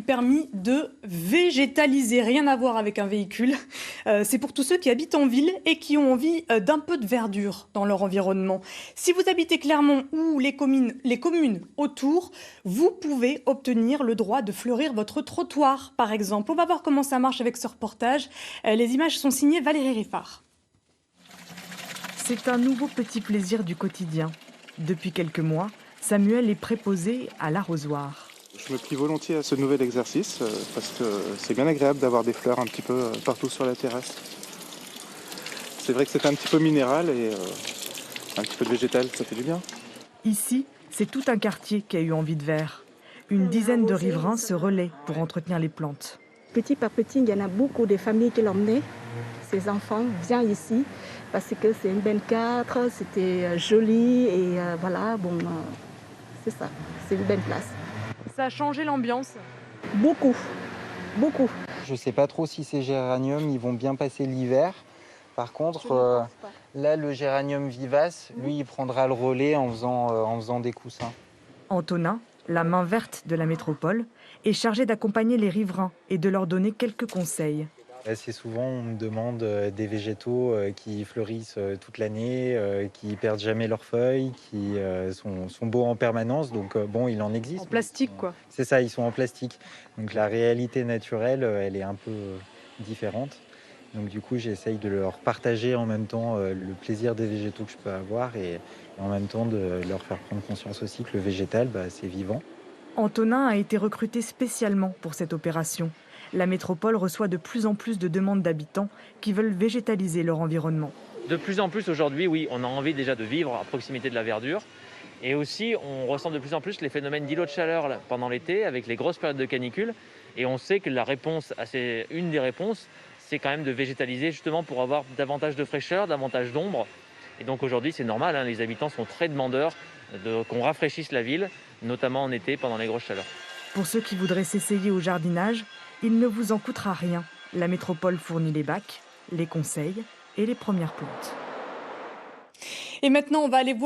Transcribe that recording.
permis de végétaliser. Rien à voir avec un véhicule. C'est pour tous ceux qui habitent en ville et qui ont envie d'un peu de verdure dans leur environnement. Si vous habitez Clermont ou les communes autour, vous pouvez obtenir le droit de fleurir votre trottoir, par exemple. On va voir comment ça marche avec ce reportage. Les images sont signées Valérie Riffard. C'est un nouveau petit plaisir du quotidien. Depuis quelques mois, Samuel est préposé à l'arrosoir. Je me plie volontiers à ce nouvel exercice parce que c'est bien agréable d'avoir des fleurs un petit peu partout sur la terrasse. C'est vrai que c'est un petit peu minéral et un petit peu de végétal, ça fait du bien. Ici, c'est tout un quartier qui a eu envie de vert. Une dizaine de riverains se relaient pour entretenir les plantes. Petit à petit, il y en a beaucoup de familles qui l'emmenaient. Ces enfants viennent ici parce que c'est une belle cadre, c'était joli et voilà, c'est ça, c'est une belle place. Ça a changé l'ambiance? Beaucoup. Je ne sais pas trop si ces géraniums ils vont bien passer l'hiver. Par contre, là, le géranium vivace, lui, il prendra le relais en faisant des coussins. Antonin, la main verte de la métropole, est chargé d'accompagner les riverains et de leur donner quelques conseils. Assez souvent, on me demande des végétaux qui fleurissent toute l'année, qui perdent jamais leurs feuilles, qui sont beaux en permanence. Donc bon, il en existe. En plastique, quoi. C'est ça, ils sont en plastique. Donc la réalité naturelle, elle est un peu différente. Donc du coup, j'essaye de leur partager en même temps le plaisir des végétaux que je peux avoir et en même temps de leur faire prendre conscience aussi que le végétal, c'est vivant. Antonin a été recruté spécialement pour cette opération. La métropole reçoit de plus en plus de demandes d'habitants qui veulent végétaliser leur environnement. De plus en plus aujourd'hui, oui, on a envie déjà de vivre à proximité de la verdure. Et aussi, on ressent de plus en plus les phénomènes d'îlots de chaleur pendant l'été, avec les grosses périodes de canicule. Et on sait que une des réponses, c'est quand même de végétaliser justement pour avoir davantage de fraîcheur, davantage d'ombre. Et donc aujourd'hui, c'est normal, les habitants sont très demandeurs qu'on rafraîchisse la ville, notamment en été pendant les grosses chaleurs. Pour ceux qui voudraient s'essayer au jardinage, il ne vous en coûtera rien. La métropole fournit les bacs, les conseils et les premières plantes. Et maintenant, on va aller voir